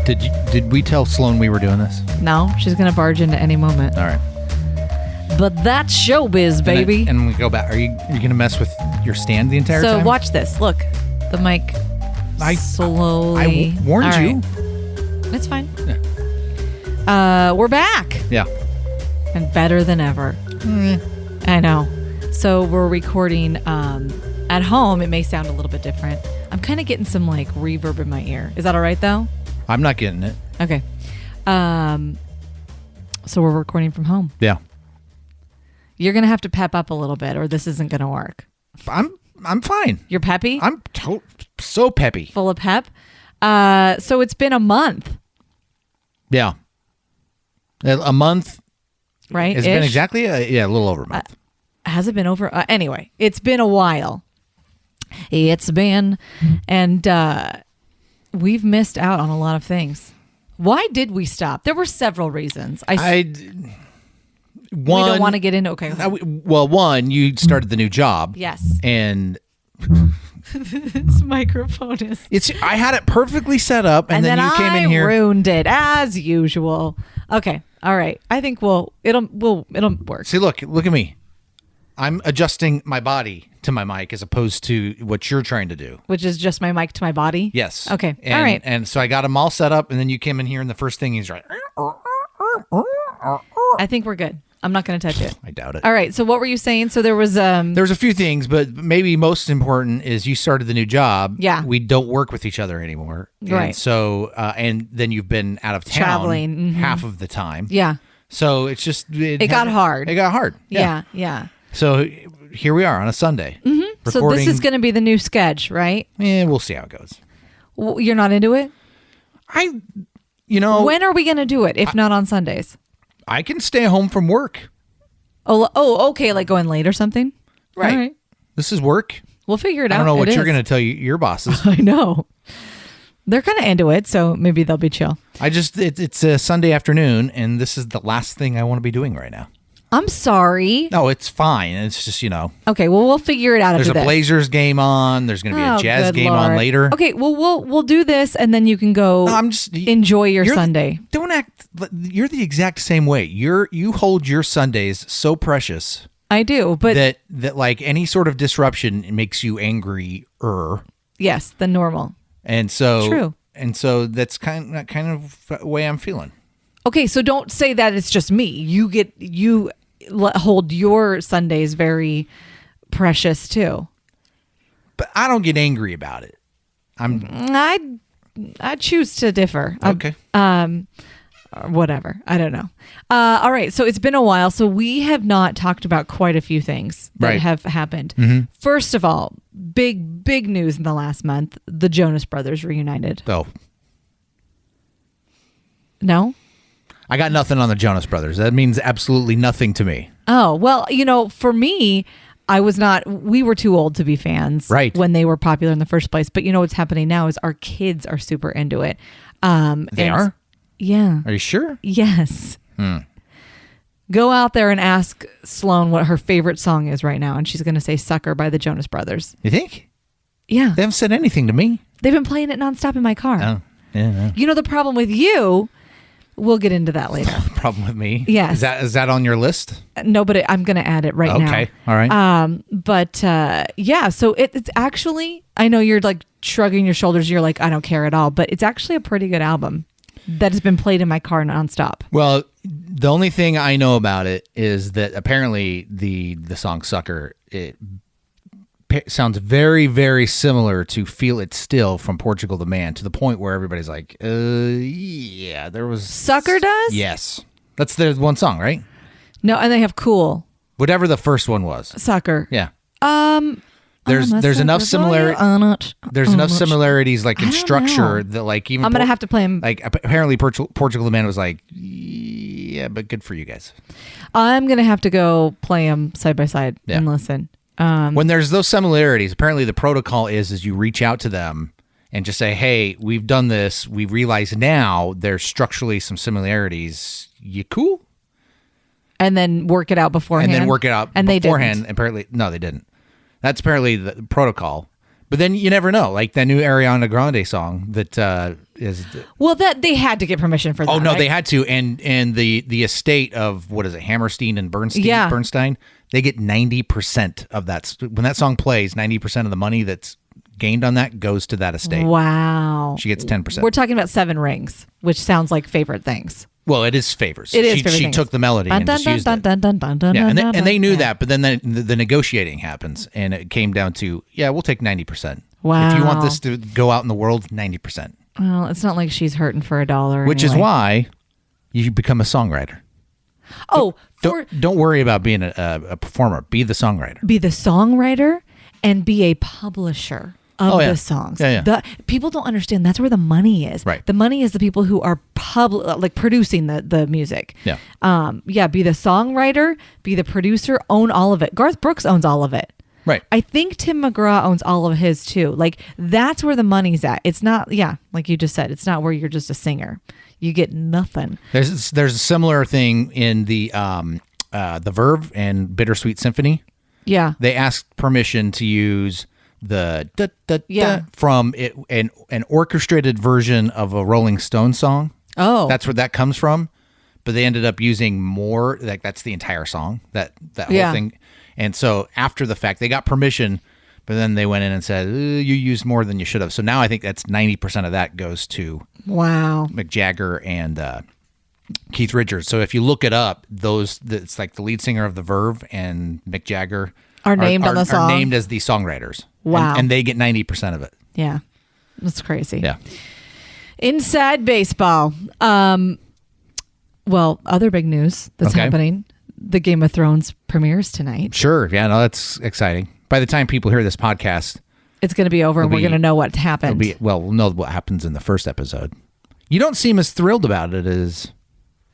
Did we tell Sloan we were doing this? No, she's going to barge into any moment. All right. But that's showbiz, baby. And we go back. Are you going to mess with your stand the entire time? So watch this. Look, the mic slowly. I warned you. It's fine. Yeah. We're back. Yeah. And better than ever. I know. So we're recording at home. It may sound a little bit different. I'm kind of getting some like reverb in my ear. Is that all right though? I'm not getting it. Okay. So we're recording from home. Yeah. You're going to have to pep up a little bit or this isn't going to work. I'm fine. You're peppy? I'm so peppy. Full of pep. So it's been a month. Yeah. A month. Right? It's been exactly a little over a month. Has it been over? Anyway, it's been a while. It's been, and we've missed out on a lot of things. Why did we stop? There were several reasons. We don't want to get into. Okay. Well, one, you started the new job. Yes. And this microphone is. I had it perfectly set up, and then you came in here. Ruined it as usual. Okay. All right. I think it'll work. See, look at me. I'm adjusting my body to my mic as opposed to what you're trying to do. Which is just my mic to my body? Yes. Okay. And, all right. And so I got them all set up, and then you came in here, and the first thing he's like... I think we're good. I'm not going to touch it. I doubt it. All right. So what were you saying? So there was... There was a few things, but maybe most important is you started the new job. Yeah. We don't work with each other anymore. Right. And so, and then you've been out of town. Traveling. Half of the time. Yeah. So it's just... It got hard. It got hard. Yeah. So here we are on a Sunday. Mm-hmm. So this is going to be the new sketch, right? Yeah, we'll see how it goes. Well, you're not into it? When are we going to do it, if not on Sundays? I can stay home from work. Oh, okay, like going late or something? Right. All right. This is work. We'll figure it out. I don't know what you're going to tell your bosses. I know. They're kind of into it, so maybe they'll be chill. It's a Sunday afternoon, and this is the last thing I want to be doing right now. I'm sorry. No, it's fine. It's just, Okay, well, we'll figure it out after this. There's a Blazers game on. There's going to be a Jazz game on later. Okay, well, we'll do this, and then you can go enjoy your Sunday. Don't act... You're the exact same way. You hold your Sundays so precious. I do, but... That like, any sort of disruption makes you angry-er. Yes, the normal. And so... True. And so that's kind of the way I'm feeling. Okay, so don't say that it's just me. You hold your Sundays very precious too. But I don't get angry about it. I choose to differ. Okay. Whatever. I don't know. All right. So it's been a while. So we have not talked about quite a few things that have happened. Mm-hmm. First of all, big news in the last month: the Jonas Brothers reunited. Oh. No. I got nothing on the Jonas Brothers. That means absolutely nothing to me. Oh, well, for me, we were too old to be fans when they were popular in the first place. But what's happening now is our kids are super into it. They are? Yeah. Are you sure? Yes. Go out there and ask Sloan what her favorite song is right now, and she's going to say Sucker by the Jonas Brothers. You think? Yeah. They haven't said anything to me. They've been playing it nonstop in my car. Oh, yeah. The problem with you... We'll get into that later. Problem with me? Yes. Is that on your list? No, but I'm going to add it right now. Okay. All right. But yeah, so it's actually, I know you're like shrugging your shoulders. You're like, I don't care at all. But it's actually a pretty good album that has been played in my car nonstop. Well, the only thing I know about it is that apparently the song Sucker, it sounds very, very similar to Feel It Still from Portugal the Man, to the point where everybody's like, yeah, there was... Sucker does? Yes. That's their one song, right? No, and they have Cool. Whatever the first one was. Sucker. Yeah. There's enough similarity. There's enough similarities, like in structure, that like even... I'm going to have to play them. Like apparently Portugal the Man was like, yeah, but good for you guys. I'm going to have to go play them side by side and listen. When there's those similarities, apparently the protocol is you reach out to them and just say, hey, we've done this. We realize now there's structurally some similarities. You cool? And then work it out beforehand. And They didn't. Apparently, no, they didn't. That's apparently the protocol. But then you never know. Like that new Ariana Grande song that is. Well, that they had to get permission for that. Oh no, right? they had to, and the estate of what is it, Hammerstein and Bernstein? Yeah. Bernstein. They get 90% of that. When that song plays, 90% of the money that's gained on that goes to that estate. Wow. She gets 10%. We're talking about Seven Rings, which sounds like favorite things. Well, it is favors. It is She favorite things. took the melody and just used it. Yeah, and they knew that, but then the negotiating happens, and it came down to, we'll take 90%. Wow. If you want this to go out in the world, 90%. Well, it's not like she's hurting for $1. Which is why you become a songwriter. Oh, Don't worry about being a performer. Be the songwriter. Be the songwriter and be a publisher of the songs. Yeah. People don't understand that's where the money is. Right. The money is the people who are producing the music. Yeah. Be the songwriter, be the producer, own all of it. Garth Brooks owns all of it. Right. I think Tim McGraw owns all of his too. Like that's where the money's at. It's not, like you just said, it's not where you're just a singer. You get nothing. There's a similar thing in the Verve and Bittersweet Symphony. Yeah. They asked permission to use the from an orchestrated version of a Rolling Stone song. Oh. That's where that comes from. But they ended up using more, like that's the entire song, that whole thing. And so after the fact, they got permission, but then they went in and said, you used more than you should have. So now I think that's 90% of that goes to Mick Jagger and Keith Richards. So if you look it up, it's like the lead singer of the Verve and Mick Jagger are named on the song. Are named as the songwriters. Wow. And they get 90% of it. Yeah. That's crazy. Yeah. Inside baseball. Well, other big news that's happening. The Game of Thrones premieres tonight. Sure. Yeah, no, that's exciting. By the time people hear this podcast, it's going to be over and we're going to know what happened. We'll know what happens in the first episode. You don't seem as thrilled about it as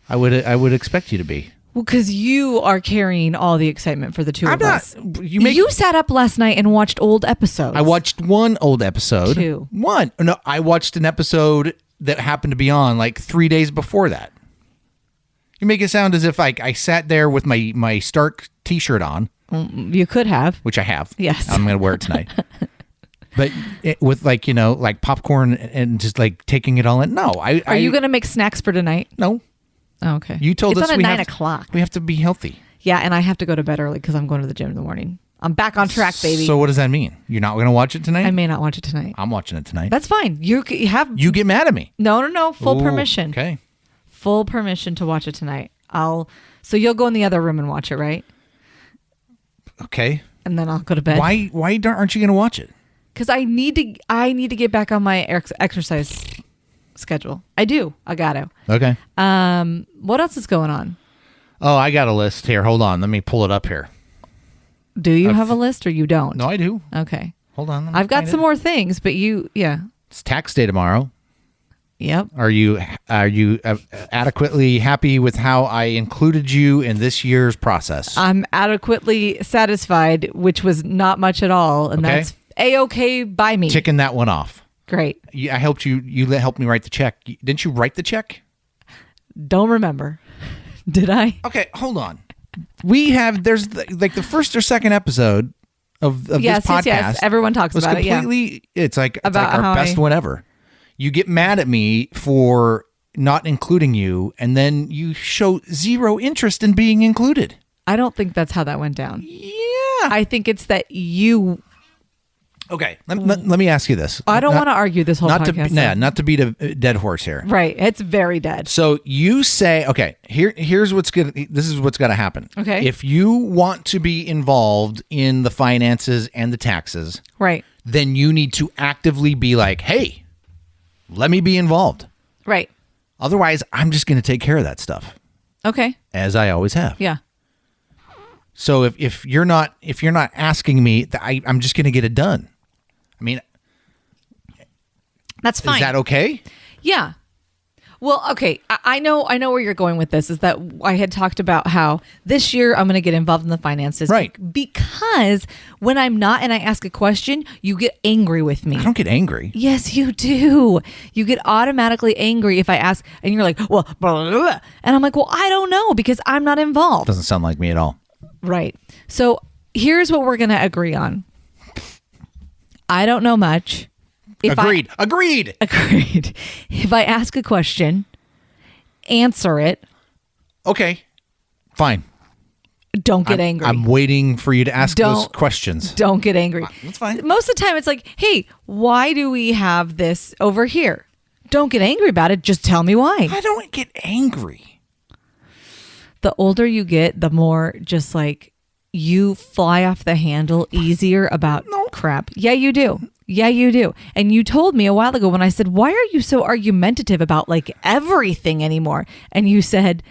I would expect you to be. Well, because you are carrying all the excitement for the two of us. You sat up last night and watched old episodes. I watched one old episode. Two. One. No, I watched an episode that happened to be on like 3 days before that. You make it sound as if I sat there with my Stark t-shirt on. You could have. Which I have. Yes. I'm going to wear it tonight. But with like popcorn and just like taking it all in. No. Are you going to make snacks for tonight? No. Oh, okay. You told us it's on at 9 o'clock. We have to be healthy. Yeah, and I have to go to bed early because I'm going to the gym in the morning. I'm back on track, baby. So what does that mean? You're not going to watch it tonight? I may not watch it tonight. I'm watching it tonight. That's fine. You get mad at me. No. Full permission. Okay. Full permission to watch it tonight. So you'll go in the other room and watch it, right? Okay. And then I'll go to bed. Why aren't you going to watch it? Because I need to get back on my exercise schedule. I do. I got to. Okay. What else is going on? Oh, I got a list here. Hold on. Let me pull it up here. Do you have a list or you don't? No, I do. Okay. Hold on. I've got some more things, but It's tax day tomorrow. Yep. Are you adequately happy with how I included you in this year's process? I'm adequately satisfied, which was not much at all, and that's A-okay by me. Ticking that one off. Great. I helped you. You helped me write the check. Didn't you write the check? Don't remember. Did I? Okay, hold on. There's like the first or second episode of this podcast. Yes. Everyone talks about it. Yeah. It's like our best one ever. You get mad at me for not including you, and then you show zero interest in being included. I don't think that's how that went down. Yeah. I think it's that you... Okay, let me ask you this. I don't want to argue this whole podcast. Not to beat a dead horse here. Right, it's very dead. So you say, okay, here's what's good. This is what's got to happen. Okay. If you want to be involved in the finances and the taxes, right, then you need to actively be like, hey, let me be involved. Right. Otherwise, I'm just going to take care of that stuff. Okay. As I always have. Yeah. So if you're not asking me, I'm just going to get it done. I mean, that's fine. Is that okay? Yeah. Well, okay. I know where you're going with this. Is that I had talked about how this year I'm going to get involved in the finances, right? Because when I'm not and I ask a question, you get angry with me. I don't get angry. Yes, you do. You get automatically angry if I ask, and you're like, well, blah, blah, blah. And I'm like, well, I don't know because I'm not involved. Doesn't sound like me at all. Right. So here's what we're going to agree on. I don't know much. Agreed. Agreed. If I ask a question, answer it. Okay. Fine. Don't get angry. I'm waiting for you to ask those questions. Don't get angry. That's fine. Most of the time, it's like, hey, why do we have this over here? Don't get angry about it. Just tell me why. I don't get angry. The older you get, the more just like you fly off the handle easier about crap. Yeah, you do. Yeah, you do. And you told me a while ago when I said, why are you so argumentative about like everything anymore? And you said,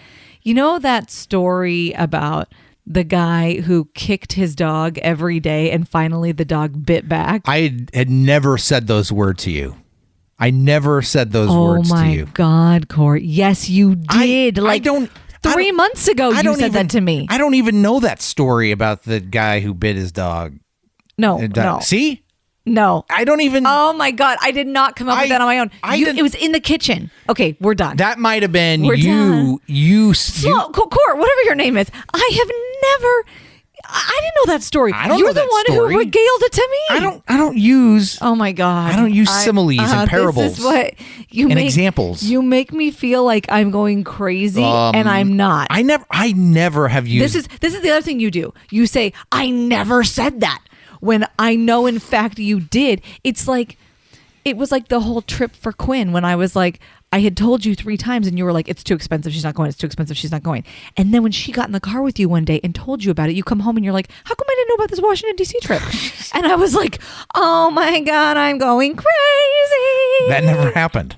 you know that story about the guy who kicked his dog every day and finally the dog bit back? I had never said those words to you. I never said those words to you. Oh my God, Cort. Yes, you did. I don't. 3 months ago, you said that to me. I don't even know that story about the guy who bit his dog. No. See? No. I don't even. Oh my God. I did not come up with that on my own. It was in the kitchen. Okay, we're done. That might have been We're you. done. Cort, whatever your name is. I didn't know that story. I don't You're know the that one story. who regaled it to me. I don't use. Oh my God. I don't use similes and parables. This is what you and make, examples. You make me feel like I'm going crazy and I'm not. I never have used. This is the other thing you do. You say, I never said that. When I know, in fact, you did. It was like the whole trip for Quinn when I was like, I had told you 3 times and you were like, it's too expensive. She's not going. It's too expensive. She's not going. And then when she got in the car with you one day and told you about it, you come home and you're like, how come I didn't know about this Washington, D.C. trip? And I was like, oh my God, I'm going crazy. That never happened.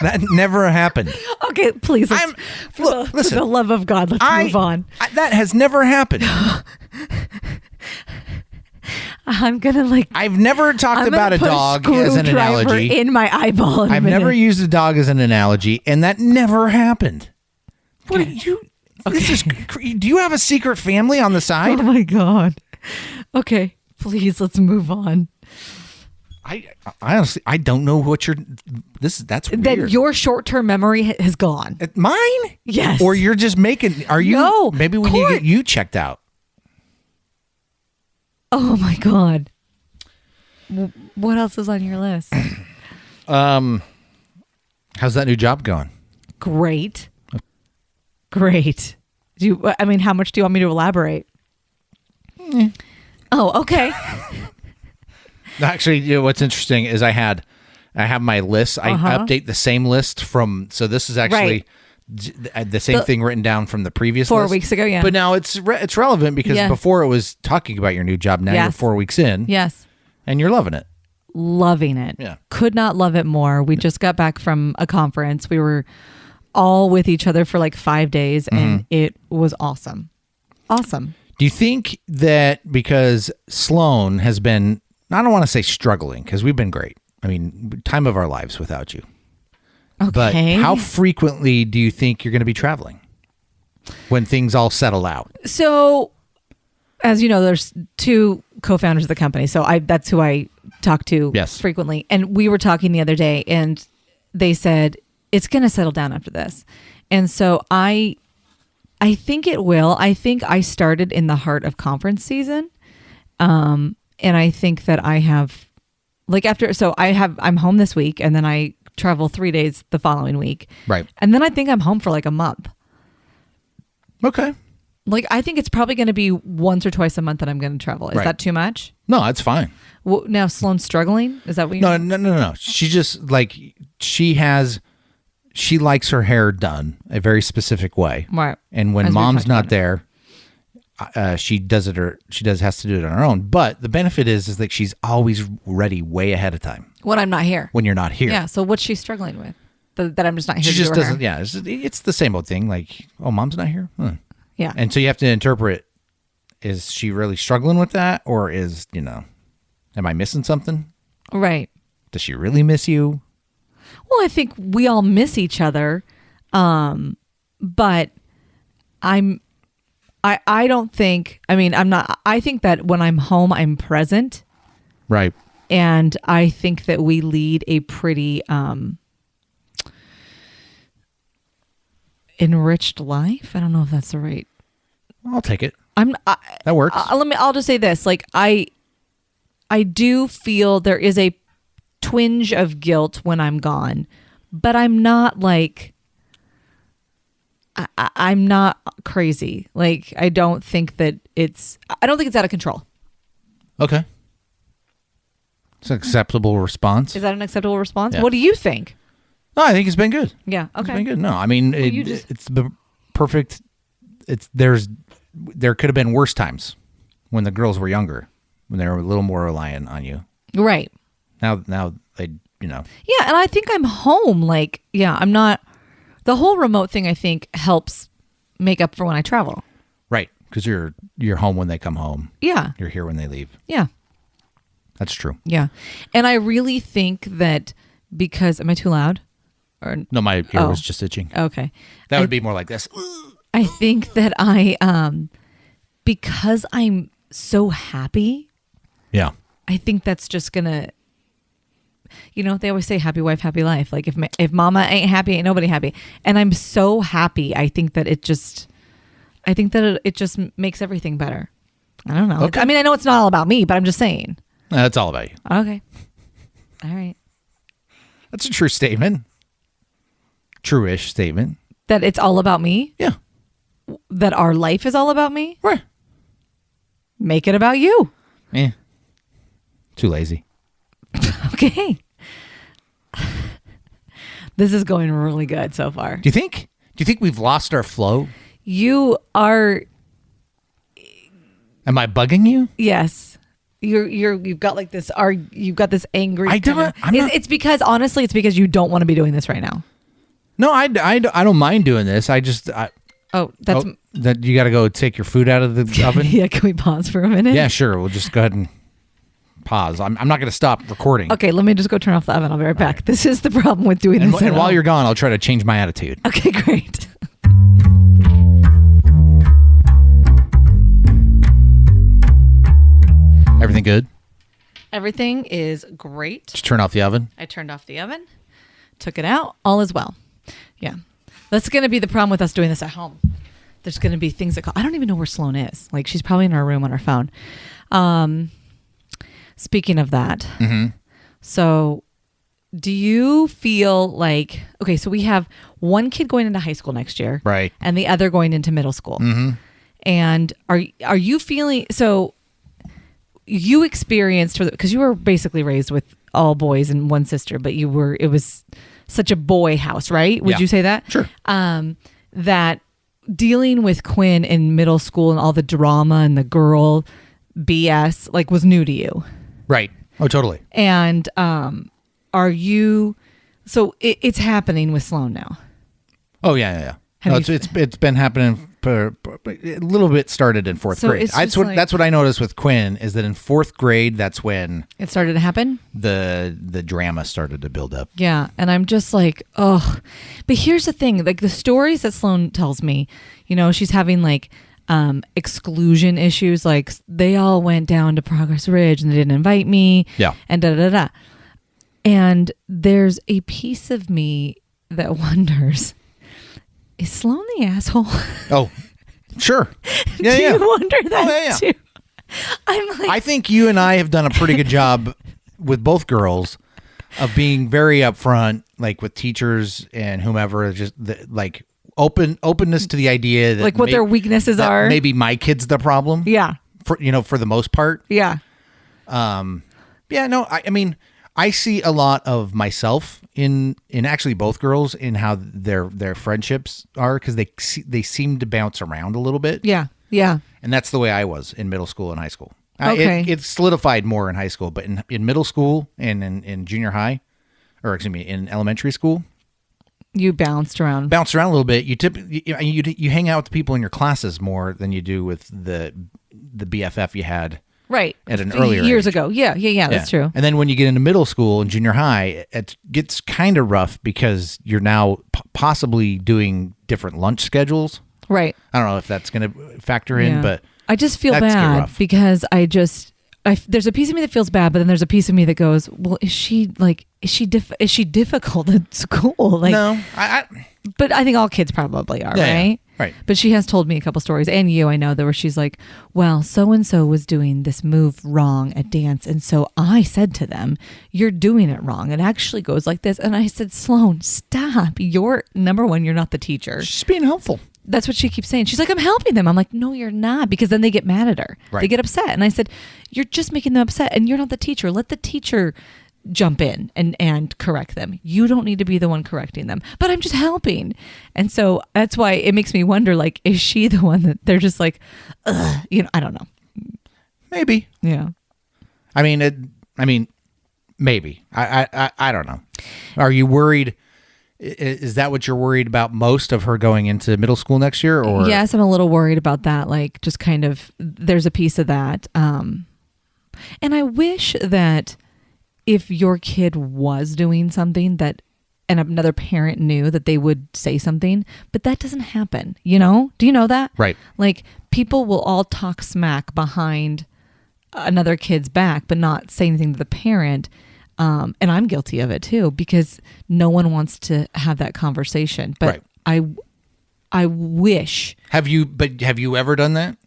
That never happened. Okay, please. For the love of God, let's move on. That has never happened. I'm gonna I've never talked about a dog as an analogy in my eyeball. I've never used a dog as an analogy, and that never happened. What are you? Okay. This is. Do you have a secret family on the side? Oh my God. Okay, please let's move on. I honestly don't know what you're. That's weird. That your short-term memory has gone. Mine? Yes. Or you're just making? Are you? No. Maybe we need to get you checked out. Oh my God. What else is on your list? How's that new job going? Great. How much do you want me to elaborate? Oh, okay. Actually, what's interesting is I have my list. I update the same list from. So this is actually the same thing written down from the previous 4 list. weeks ago. Yeah, but now it's relevant because before it was talking about your new job. Now you're 4 weeks in. Yes, and you're loving it. Loving it. Yeah, could not love it more. We just got back from a conference. We were all with each other for like 5 days, and it was awesome. Awesome. Do you think that because Sloan has been, I don't want to say struggling because we've been great. I mean, time of our lives without you. Okay. But how frequently do you think you're going to be traveling when things all settle out? So, as you know, there's 2 co-founders of the company. So that's who I talk to frequently. And we were talking the other day and they said, it's going to settle down after this. And so I think it will. I think I started in the heart of conference season. And I think that I have I'm home this week and then I travel 3 days the following week. Right. And then I think I'm home for like a month. Okay. Like, I think it's probably going to be once or twice a month that I'm going to travel. Is that too much? No, that's fine. Well, now Sloan's struggling? Is that what you're No. She just she likes her hair done a very specific way. Right. And when mom's not there, she has to do it on her own. But the benefit is that she's always ready way ahead of time. When I'm not here. When you're not here. Yeah. So what's she struggling with? That I'm just not here. She to just do doesn't. her? Yeah. It's the same old thing. Like, oh, mom's not here. Yeah. And so you have to interpret: is she really struggling with that, or am I missing something? Right. Does she really miss you? Well, I think we all miss each other, but I don't think. I mean, I'm not. I think that when I'm home, I'm present. Right. And I think that we lead a pretty enriched life. I don't know if that's the right. I'll take it. That works. I'll just say this: like I I do feel there is a twinge of guilt when I'm gone, but I'm not like, I'm not crazy. Like, I don't think it's out of control. Okay. It's an acceptable response. Is that an acceptable response? Yeah. What do you think? No, I think it's been good. Yeah. Okay. It's been good. No, I mean, it's the perfect. There could have been worse times when the girls were younger, when they were a little more reliant on you. Right. Now they, Yeah, and I think I'm home. Like, yeah, I'm not. The whole remote thing, I think, helps make up for when I travel. Right, because you're home when they come home. Yeah. You're here when they leave. Yeah. That's true. Yeah. And I really think that because, am I too loud? Or No, my ear was just itching. okay. That would be more like this. I think that because I'm so happy, Yeah. I think that's just gonna, they always say happy wife, happy life. Like if mama ain't happy, ain't nobody happy. And I'm so happy. I think that it just makes everything better. I don't know. Okay. I mean, I know it's not all about me, but I'm just saying. That's all about you. Okay. All right. That's a true statement. True-ish statement. That it's all about me? Yeah. That our life is all about me? Right. Make it about you. Too lazy. Okay. This is going really good so far. Do you think we've lost our flow? You are. Am I bugging you? Yes. You've got like this. You've got this angry. I don't. I'm not, it's because honestly, it's because you don't want to be doing this right now. No, I don't mind doing this. That you got to go take your food out of the oven. Yeah. Can we pause for a minute? Yeah, sure. We'll just go ahead and pause. I'm not going to stop recording. Okay. Let me just go turn off the oven. I'll be right back. Right. This is the problem with doing this. And while you're gone, I'll try to change my attitude. Okay. Great. Everything good? Everything is great. Just turn off the oven. I turned off the oven, took it out. All is well. Yeah. That's going to be the problem with us doing this at home. There's going to be things that I don't even know where Sloan is. Like, she's probably in her room on her phone. Speaking of that, so do you feel like, okay, so we have one kid going into high school next year. Right. And the other going into middle school. Mm-hmm. And are you feeling, so you experienced, because you were basically raised with all boys and one sister, but it was such a boy house, right? Would you say that? Sure. That dealing with Quinn in middle school and all the drama and the girl BS like was new to you. Right. Oh, totally. And are you, so it's happening with Sloan now. Oh, yeah. No, it's been happening for a little bit. Started in fourth grade. That's what I noticed with Quinn, is that in fourth grade, that's when it started to happen. The drama started to build up. Yeah, and I'm just like, oh. But here's the thing: like the stories that Sloan tells me, she's having like exclusion issues. Like they all went down to Progress Ridge and they didn't invite me. Yeah, and da da da. And there's a piece of me that wonders, is Sloan the asshole? Oh, sure. Yeah, Do you wonder that too? I'm like, I think you and I have done a pretty good job with both girls of being very upfront, like with teachers and whomever, just like openness to the idea that like what their weaknesses are. Maybe my kid's the problem. Yeah. For the most part. Yeah. Yeah. No. I mean, I see a lot of myself in actually both girls in how their friendships are, because they seem to bounce around a little bit. Yeah. Yeah. And that's the way I was in middle school and high school. Okay. It solidified more in high school, but in middle school and in junior high, or excuse me, in elementary school, you bounced around a little bit. You hang out with the people in your classes more than you do with the BFF you had. Right. At an earlier years age. ago. Yeah, that's true. And then when you get into middle school and junior high, it gets kind of rough because you're now possibly doing different lunch schedules. Right. I don't know if that's going to factor in, but I just feel bad because there's a piece of me that feels bad, but then there's a piece of me that goes, well, is she difficult at school? Like, no, but I think all kids probably are, yeah, right? Yeah. Right. But she has told me a couple stories, and I know that where she's like, well, so-and-so was doing this move wrong at dance. And so I said to them, you're doing it wrong. It actually goes like this. And I said, Sloan, stop. You're, number one, you're not the teacher. She's being helpful. That's what she keeps saying. She's like, I'm helping them. I'm like, no, you're not, because then they get mad at her. Right. They get upset. And I said, you're just making them upset, and you're not the teacher. Let the teacher jump in and correct them. You don't need to be the one correcting them, but I'm just helping. And so that's why it makes me wonder, like, is she the one that they're just like, ugh, I don't know. Maybe. Yeah. I mean, maybe. I don't know. Are you worried? Is that what you're worried about most of her going into middle school next year? Or yes, I'm a little worried about that. Like, just kind of, there's a piece of that. And I wish that if your kid was doing something that, and another parent knew, that they would say something, but that doesn't happen. Do you know that? Right. Like, people will all talk smack behind another kid's back, but not say anything to the parent. And I'm guilty of it too, because no one wants to have that conversation. But right. I wish. Have you ever done that?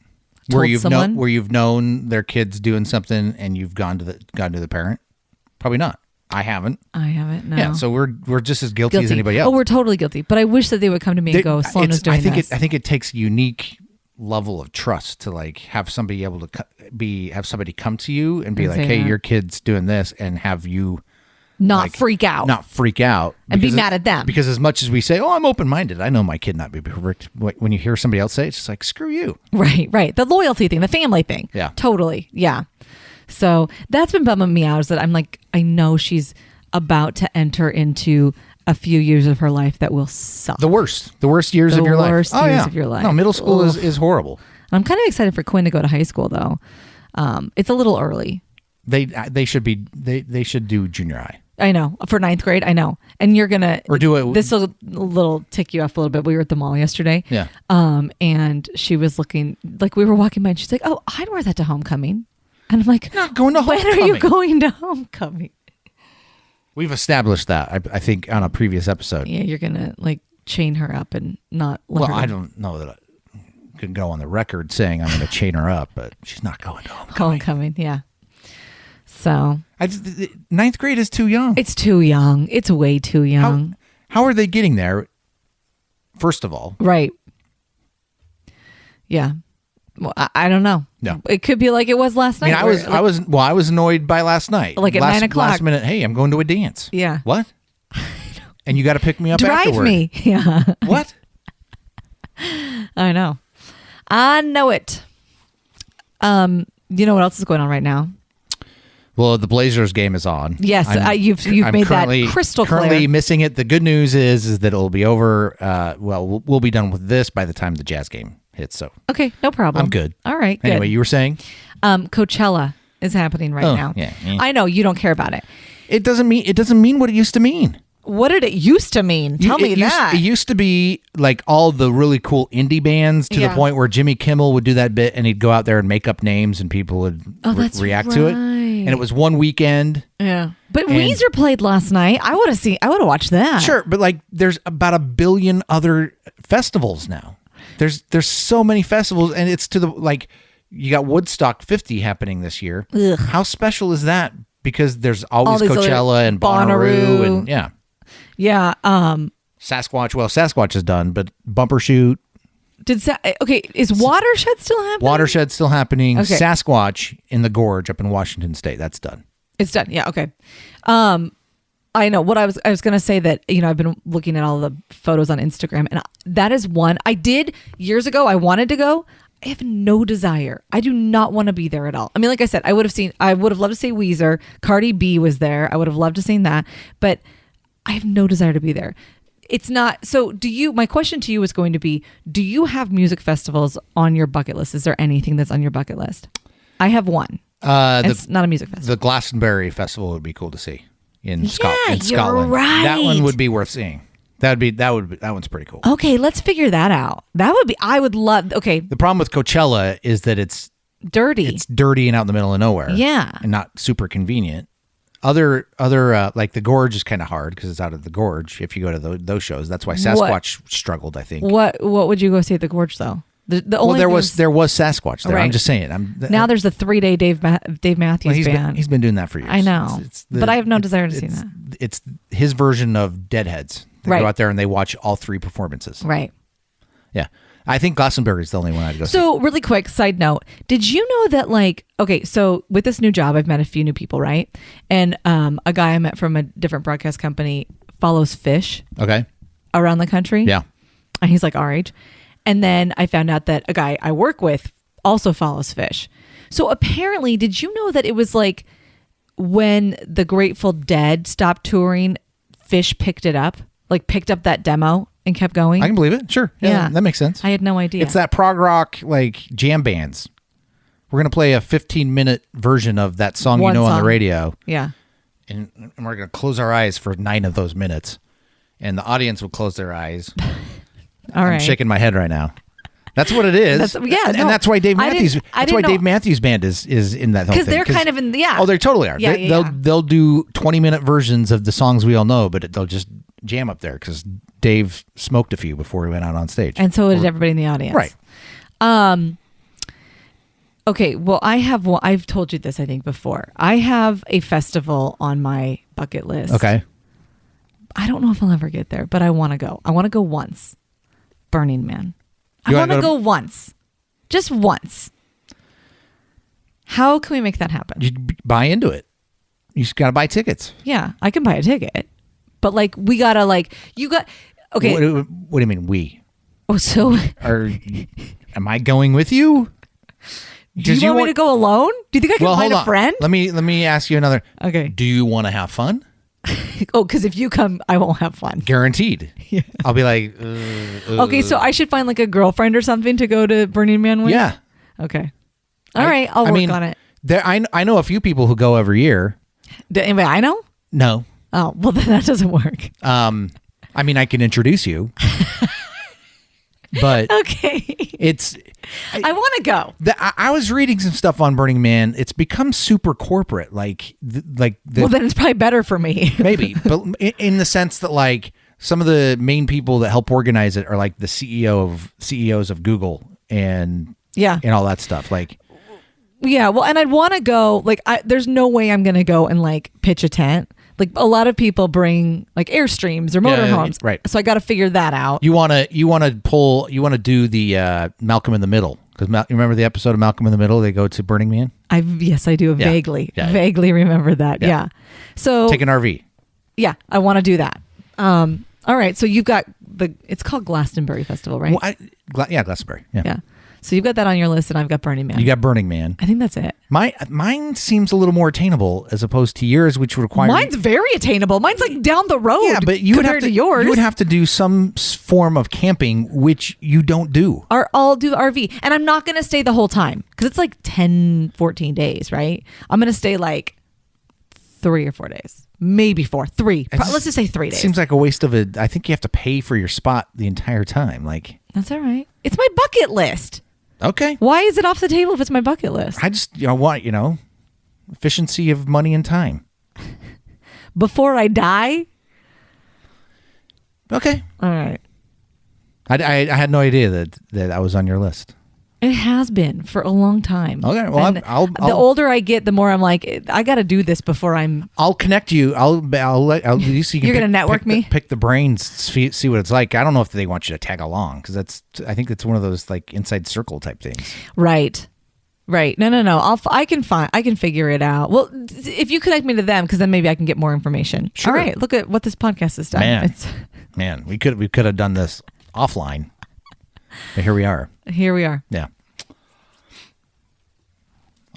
Where you've known their kids doing something and you've gone to the parent? Probably not. I haven't. No. Yeah, so we're just as guilty as anybody else. Oh, we're totally guilty. But I wish that they would come to me and go, Sloan is doing this. I think it takes a unique level of trust to like have somebody able to have somebody come to you and be like, hey, your kid's doing this, and have you not freak out and be mad at them. Because as much as we say, oh, I'm open-minded, I know my kid not be perfect, when you hear somebody else say it, it's just like, screw you. Right. The loyalty thing, the family thing. Yeah. Totally. Yeah. So that's been bumming me out, is that I'm like, I know she's about to enter into a few years of her life that will suck. The worst years of your life. The worst years of your life. No, middle school is horrible. I'm kind of excited for Quinn to go to high school, though. It's a little early. They should do junior high. I know, for 9th grade. I know, and you're gonna do it. This will little tick you off a little bit. We were at the mall yesterday. Yeah. And she was looking, like, we were walking by, and she's like, "Oh, I'd wear that to homecoming," and I'm like, "Not going to homecoming. When are you going to homecoming?" We've established that, I think, on a previous episode. Yeah, you're gonna like chain her up and not let her. I don't know that I can go on the record saying I'm going to chain her up, but she's not going to homecoming. Yeah. So 9th grade is too young. It's too young. It's way too young. How are they getting there? First of all, right? Yeah. Well, I don't know. No, it could be like it was last night. I was annoyed by last night. Like at 9 o'clock. Last minute, hey, I'm going to a dance. Yeah. What? And you got to pick me up Drive afterward. me. Yeah. What? I know it. You know what else is going on right now? Well, the Blazers game is on. Yes, you've made that crystal clear. Currently missing it. The good news is that it'll be over. We'll be done with this by the time the Jazz game hits. So okay, no problem. I'm good. All right. Good. Anyway, you were saying Coachella is happening right now. Yeah. I know you don't care about it. It doesn't mean what it used to mean. What did it used to mean? Tell me that. It used to be like all the really cool indie bands to the point where Jimmy Kimmel would do that bit and he'd go out there and make up names and people would react to it. And it was one weekend. Yeah. But Weezer played last night. I would have watched that. Sure, but like there's about 1 billion other festivals now. There's so many festivals, and it's to the like you got Woodstock 50 happening this year. Ugh. How special is that? Because there's always Coachella and Bonnaroo and yeah. Yeah. Sasquatch. Well, Sasquatch is done, but Bumbershoot. Is Watershed still happening? Watershed's still happening. Okay. Sasquatch in the Gorge up in Washington State. That's done. It's done. Yeah. Okay. I know what I was going to say that, I've been looking at all the photos on Instagram, and that is one I did years ago. I wanted to go. I have no desire. I do not want to be there at all. I mean, like I said, I would have loved to see Weezer. Cardi B was there. I would have loved to see that, but I have no desire to be there. It's not. So my question to you is going to be, do you have music festivals on your bucket list? Is there anything that's on your bucket list? I have one. It's not a music festival. The Glastonbury Festival would be cool to see in Scotland. You're right. That one would be worth seeing. That one's pretty cool. Okay, let's figure that out. I would love. Okay. The problem with Coachella is that it's dirty. It's dirty and out in the middle of nowhere. Yeah. And not super convenient. other like the Gorge is kind of hard because it's out of the Gorge. If you go to those shows, that's why Sasquatch struggled. I think. What would you go see at the Gorge though? The only there was Sasquatch there. Right. I'm just saying. Now there's the 3-day Dave Matthews Band. He's been doing that for years. I know, but I have no desire to see that. It's his version of Deadheads. They go out there and they watch all 3 performances. Right. Yeah. I think Glastonbury is the only one I'd go see. So really quick side note, did you know that so with this new job, I've met a few new people, right? And a guy I met from a different broadcast company follows fish around the country. Yeah. And he's like our age. And then I found out that a guy I work with also follows fish. So apparently, did you know that it was like when the Grateful Dead stopped touring, Fish picked it up, like picked up that demo and kept going? I can believe it. Sure. Yeah. That makes sense. I had no idea. It's that prog rock like jam bands. We're going to play a 15-minute version of that song on the radio. Yeah. And we're going to close our eyes for 9 of those minutes. And the audience will close their eyes. All right. I'm shaking my head right now. That's what it is. And that's why Dave Matthews. That's why Dave Matthews Band is in that whole thing. Because they're kind of in the Oh, they totally are. Yeah, they'll do 20-minute versions of the songs we all know, but they'll just jam up there because Dave smoked a few before he went out on stage, and so did everybody in the audience. Right. Okay. Well, I've told you this I think before. I have a festival on my bucket list. Okay. I don't know if I'll ever get there, but I want to go. I want to go once. Burning Man. I want to go once. Just once. How can we make that happen? You buy into it. You just got to buy tickets. Yeah, I can buy a ticket. But we got to you got, okay. What do you mean we? Oh, so. Am I going with you? Do you want me to go alone? Do you think I can find a friend? Let me ask you another. Okay. Do you want to have fun? Oh, because if you come, I won't have fun. Guaranteed. Yeah. I'll be like, okay, so I should find a girlfriend or something to go to Burning Man with? Yeah. Okay. All right, I'll work on it. I know a few people who go every year. Anybody I know? No. Oh, well, then that doesn't work. I mean, I can introduce you. But okay. I want to go. I was reading some stuff on Burning Man. It's become super corporate. Well, then it's probably better for me. Maybe, but in the sense that some of the main people that help organize it are like the CEOs of Google and all that stuff. Yeah, well, and I'd want to go. There's no way I'm going to go and pitch a tent. A lot of people bring Airstreams or motorhomes, right? So I got to figure that out. You want to do the Malcolm in the Middle, because you remember the episode of Malcolm in the Middle? They go to Burning Man. Yes, I do vaguely remember that. Yeah. So take an RV. Yeah, I want to do that. All right, so you've got it's called Glastonbury Festival, right? Well, Glastonbury. Yeah. So you've got that on your list, and I've got Burning Man. You got Burning Man. I think that's it. Mine seems a little more attainable as opposed to yours, which requires. Mine's very attainable. Mine's down the road. Yeah, but you would have to yours. You would have to do some form of camping, which you don't do. I'll do RV, and I'm not going to stay the whole time because it's 10, 14 days, right? I'm going to stay 3 or 4 days, maybe 4, 3. Let's just say 3 days. Seems like a waste of it. I think you have to pay for your spot the entire time. That's all right. It's my bucket list. Okay. Why is it off the table if it's my bucket list? I just, efficiency of money and time. Before I die? Okay. All right. I had no idea that I was on your list. It has been for a long time. Okay, well, the older I get, the more I'm I got to do this before I'll connect you. You're gonna network me. Pick the brains, see what it's like. I don't know if they want you to tag along because I think it's one of those inside circle type things. Right. No. I can figure it out. Well, if you connect me to them, because then maybe I can get more information. Sure. All right. Look at what this podcast has done. Man, we could have done this offline. But here we are. Yeah.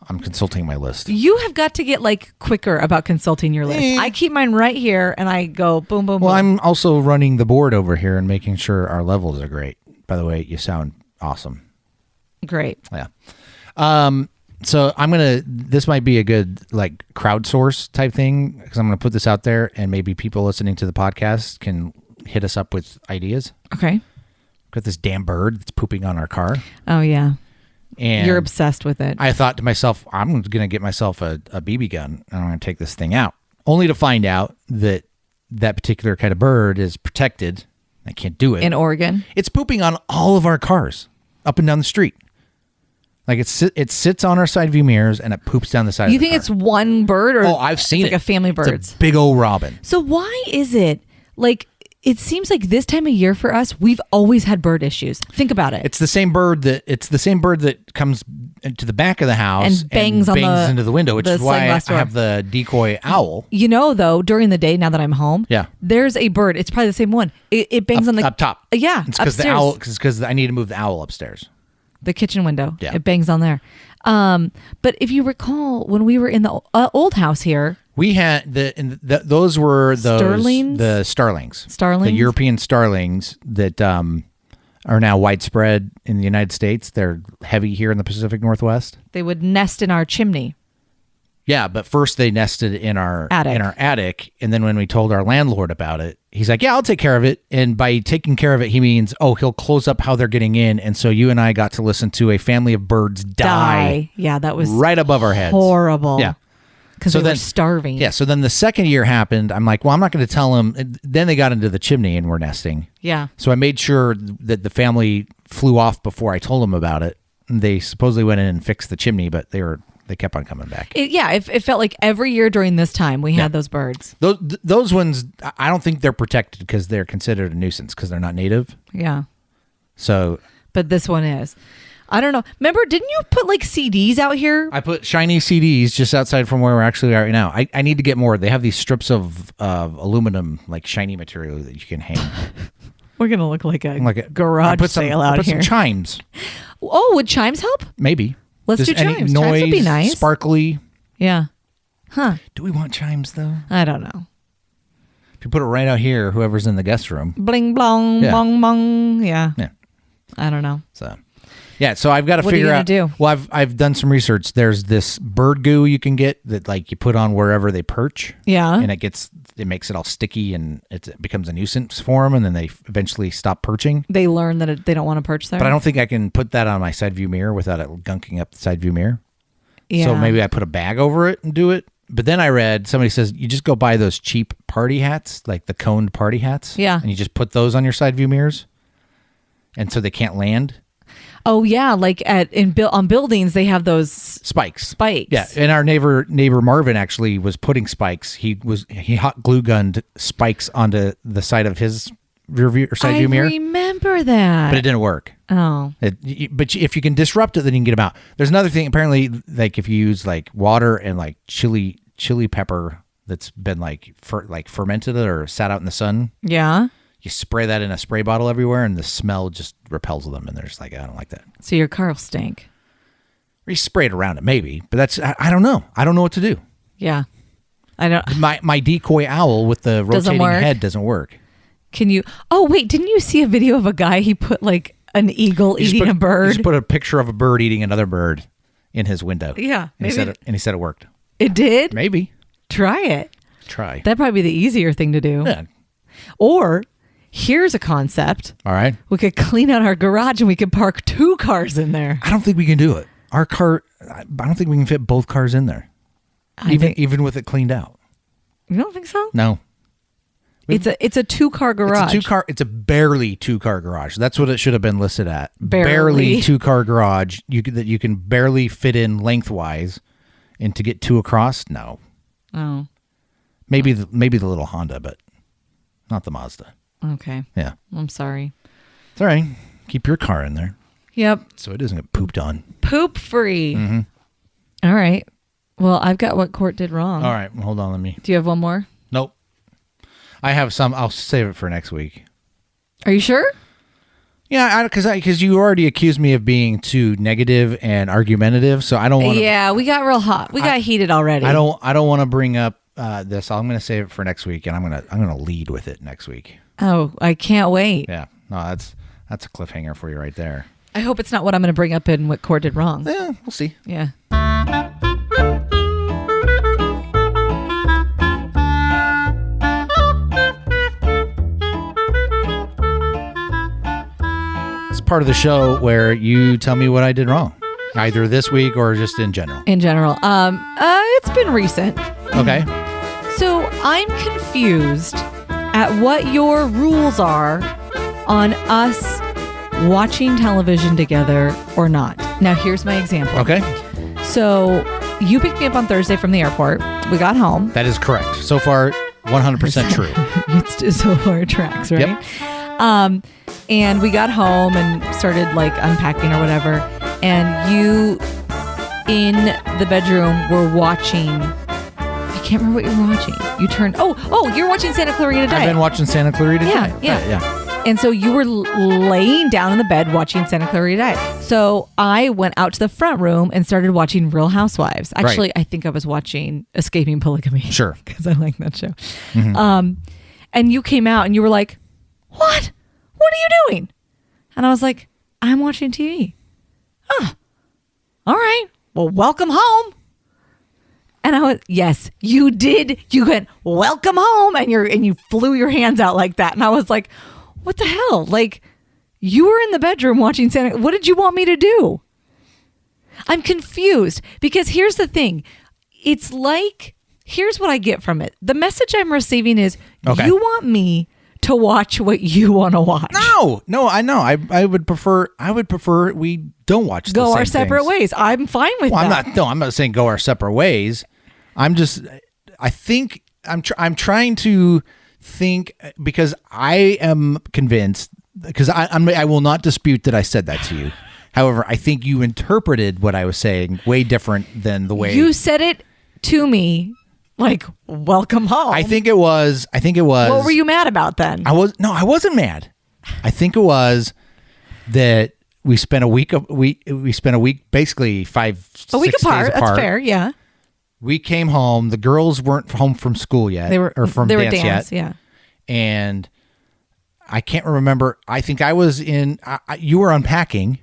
I'm consulting my list. You have got to get quicker about consulting your list. I keep mine right here and I go boom, boom, boom. Well, I'm also running the board over here and making sure our levels are great. By the way, you sound awesome. Great. Yeah. So this might be a good crowdsource type thing because I'm going to put this out there and maybe people listening to the podcast can hit us up with ideas. Okay. Got this damn bird that's pooping on our car. Oh, yeah. And you're obsessed with it. I thought to myself, I'm going to get myself a BB gun and I'm going to take this thing out only to find out that that particular kind of bird is protected. I can't do it. In Oregon? It's pooping on all of our cars up and down the street. Like it sits on our side view mirrors and it poops down the side. You think it's one bird, or I've seen it's like a family bird? It's a big old robin. So why is it like? It seems like this time of year for us, we've always had bird issues. Think about it. It's the same bird that comes into the back of the house and bangs into the window, which is why I have the decoy owl. You know, though, during the day, now that I'm home, there's a bird. It's probably the same one. It bangs on the up top. Yeah, it's because I need to move the owl upstairs. The kitchen window. Yeah, it bangs on there. But if you recall, when we were in the old house here. We had those were the starlings, the European starlings that are now widespread in the United States. They're heavy here in the Pacific Northwest. They would nest in our chimney. Yeah, but first they nested in our attic, and then when we told our landlord about it, he's like, "Yeah, I'll take care of it." And by taking care of it, he means, he'll close up how they're getting in. And so you and I got to listen to a family of birds die. Yeah, that was right above our heads. Horrible. Yeah. Because they were starving. Yeah, so then the second year happened. I'm like, well, I'm not going to tell them. Then they got into the chimney and were nesting. Yeah. So I made sure that the family flew off before I told them about it. And they supposedly went in and fixed the chimney, but they kept on coming back. It felt like every year during this time we had those birds. Those ones, I don't think they're protected because they're considered a nuisance because they're not native. Yeah. So. But this one is. I don't know. Remember, didn't you put like CDs out here? I put shiny CDs just outside from where we're actually right now. I need to get more. They have these strips of aluminum, like shiny material that you can hang. We're going to look like a garage sale out here. Put some chimes. Oh, would chimes help? Maybe. Let's do chimes. Any noise, chimes would be nice. Sparkly. Yeah. Huh. Do we want chimes, though? I don't know. If you put it right out here, whoever's in the guest room. Bling, blong, bong, bong. Yeah. I don't know. Yeah, so I've got to figure out. What are you going to do? Well, I've done some research. There's this bird goo you can get that like you put on wherever they perch. Yeah. And it makes it all sticky and it becomes a nuisance for them, and then they eventually stop perching. They learn that they don't want to perch there. But I don't think I can put that on my side view mirror without it gunking up the side view mirror. Yeah. So maybe I put a bag over it and do it. But then I read somebody says you just go buy those cheap party hats, like the coned party hats. Yeah. And you just put those on your side view mirrors, and so they can't land. Oh yeah, like on buildings they have those spikes. Yeah, and our neighbor Marvin actually was putting spikes. He hot glue gunned spikes onto the side of his rear view or side view mirror. I remember that, but it didn't work. Oh, but if you can disrupt it, then you can get them out. There's another thing. Apparently, like if you use like water and like chili pepper that's been like fermented or sat out in the sun. Yeah. You spray that in a spray bottle everywhere, and the smell just repels them, and they're just like, I don't like that. So your car will stink. Or you spray it around it, maybe, but I don't know. I don't know what to do. Yeah, I don't. My decoy owl with the rotating head doesn't work. Can you? Oh wait, didn't you see a video of a guy? He put like an eagle eating a bird. He just put a picture of a bird eating another bird in his window. Yeah, and he said it worked. It did? Maybe. Try it. Try. That'd probably be the easier thing to do. Yeah. Or. Here's a concept. All right. We could clean out our garage and we could park 2 cars in there. I don't think we can do it. Our car, I don't think we can fit both cars in there. Even with it cleaned out. You don't think so? No. It's a 2-car garage. It's a barely 2-car garage. That's what it should have been listed at. Barely 2-car garage that you can barely fit in lengthwise, and to get 2 across, no. Oh. Maybe the little Honda, but not the Mazda. Okay. Yeah. I'm sorry. It's all right. Keep your car in there. Yep. So it doesn't get pooped on. Poop free. Mm-hmm. All right. Well, I've got what Cort did wrong. All right. Hold on. Do you have one more? Nope. I have some. I'll save it for next week. Are you sure? Yeah, because you already accused me of being too negative and argumentative, so I don't want to. Yeah, we got real hot. We got heated already. I don't want to bring up this. I'm going to save it for next week, and I'm going to lead with it next week. Oh, I can't wait. Yeah. No, that's a cliffhanger for you right there. I hope it's not what I'm going to bring up in what Cort did wrong. Yeah, we'll see. Yeah. It's part of the show where you tell me what I did wrong, either this week or just in general. In general. It's been recent. Okay. So I'm confused at what your rules are on us watching television together or not. Now, here's my example. Okay. So you picked me up on Thursday from the airport. We got home. That is correct. So far, 100% true. It's so far it tracks, right? Yep. And we got home and started like unpacking or whatever. And you in the bedroom were watching. I can't remember what you were watching. You turned. Oh, you're watching Santa Clarita Diet. I've been watching Santa Clarita Diet. Yeah. And so you were laying down in the bed watching Santa Clarita Diet. So I went out to the front room and started watching Real Housewives. Actually, I think I was watching Escaping Polygamy. Sure. Because I like that show. Mm-hmm. And you came out and you were like, what? What are you doing? And I was like, I'm watching TV. Oh, all right. Well, welcome home. And I was, yes, you did. You went, welcome home. And you flew your hands out like that. And I was like, what the hell? Like, you were in the bedroom watching Santa. What did you want me to do? I'm confused because here's the thing. It's like, here's what I get from it. The message I'm receiving is you want me to watch what you want to watch. No, I know. I would prefer we don't watch go the same our separate things. ways. I'm fine with that. I'm not saying go our separate ways. I'm trying to think because I am convinced because I will not dispute that I said that to you. However, I think you interpreted what I was saying way different than the way you said it to me. Like, welcome home. I think it was. What were you mad about then? I wasn't mad. I think it was that we spent a week basically 6 a week apart. Days apart. That's fair. Yeah. We came home. The girls weren't home from school yet. They were dance yet. Yeah. And I can't remember. I think I was in. You were unpacking.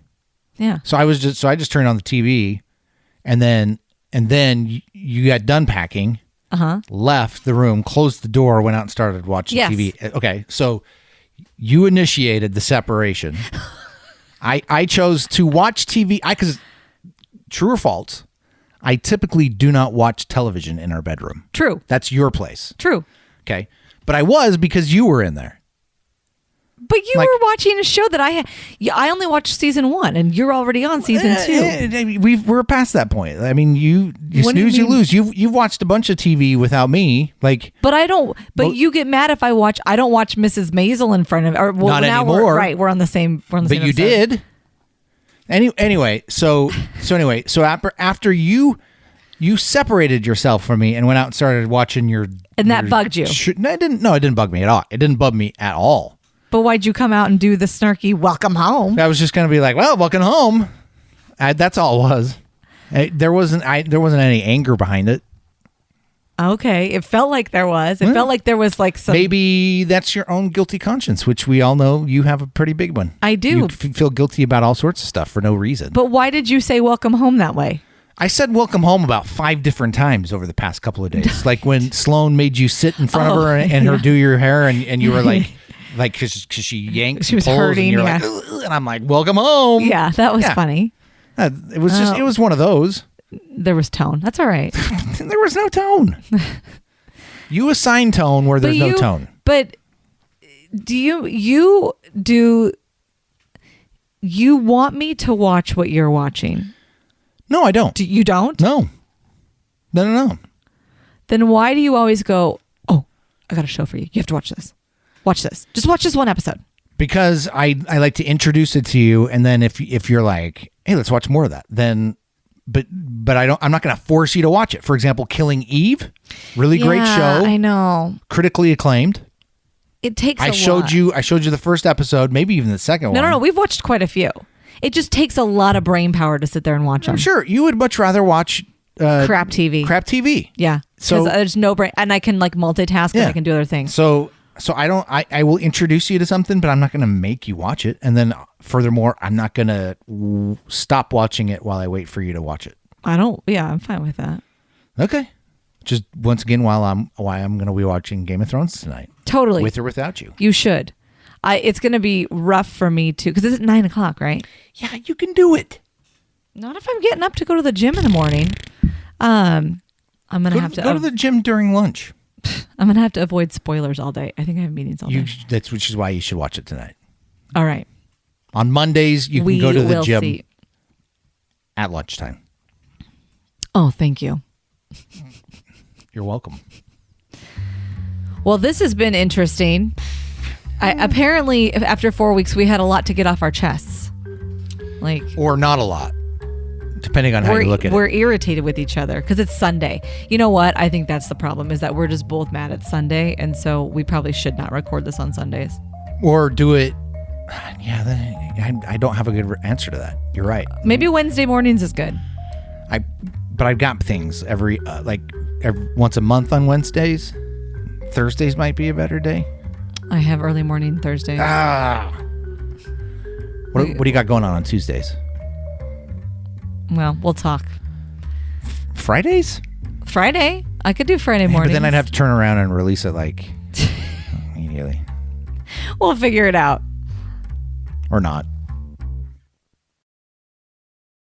Yeah. So I just turned on the TV, and then you got done packing. Left the room, closed the door, went out and started watching TV. Okay, so you initiated the separation. I chose to watch TV. Because true or false, I typically do not watch television in our bedroom. True. That's your place. True. Okay, but I was because you were in there. But you were watching a show that I only watched season 1, and you're already on season 2. We're past that point. I mean, you snooze, you lose. You've watched a bunch of TV without me, like. But I don't. But you get mad if I watch. I don't watch Mrs. Maisel in front of. Or well, not now anymore. We're on the same. But same you episode. did. Anyway, so after you separated yourself from me and went out and started watching your. And that bugged you. No, it didn't. No, it didn't bug me at all. It didn't bug me at all. But why'd you come out and do the snarky welcome home? I was just going to be like, well, welcome home. That's all it was. There wasn't any anger behind it. Okay. It felt like there was. It felt like there was like some. Maybe that's your own guilty conscience, which we all know you have a pretty big one. I do. You feel guilty about all sorts of stuff for no reason. But why did you say welcome home that way? I said welcome home about 5 different times over the past couple of days. Like when Sloan made you sit in front of her and her do your hair and you were like... Like, because she yanks, she was pulls, hurting, and you're like, and I'm like, welcome home. Yeah, that was funny. It was it was one of those. There was tone. That's all right. There was no tone. You assign tone where there's no tone. But do you want me to watch what you're watching? No, I don't. You don't? No. Then why do you always go, oh, I got a show for you. You have to watch this. Watch this. Just watch this one episode. Because I like to introduce it to you, and then if you're like, hey, let's watch more of that, then but I'm not going to force you to watch it. For example, Killing Eve, really great show. I know. Critically acclaimed. It takes a lot. I showed you the first episode, maybe even the second one. No. We've watched quite a few. It just takes a lot of brain power to sit there and watch them. Sure. You would much rather watch crap TV. Crap TV. Yeah. So there's no brain, and I can like multitask and I can do other things. So I will introduce you to something, but I'm not going to make you watch it. And then furthermore, I'm not going to stop watching it while I wait for you to watch it. I'm fine with that. Okay. Just once again, why I'm going to be watching Game of Thrones tonight. Totally. With or without you. You should. It's going to be rough for me too, because it's at 9:00, right? Yeah, you can do it. Not if I'm getting up to go to the gym in the morning. I'm going to have to go to the gym during lunch. I'm going to have to avoid spoilers all day. I think I have meetings all day. Which is why you should watch it tonight. All right. On Mondays, you can go to the gym see. at lunchtime. Oh, thank you. You're welcome. Well, this has been interesting. Apparently, after 4 weeks, we had a lot to get off our chests. Or not a lot, depending on how you look at it. We're irritated with each other because it's Sunday. You know what? I think that's the problem, is that we're just both mad at Sunday, and so we probably should not record this on Sundays. Or do it. Yeah, I don't have a good answer to that. You're right. Maybe Wednesday mornings is good. But I've got things every once a month on Wednesdays. Thursdays might be a better day. I have early morning Thursdays. What do you got going on Tuesdays? Well, we'll talk. Fridays? Friday? I could do Friday morning. But then I'd have to turn around and release it immediately. We'll figure it out. Or not.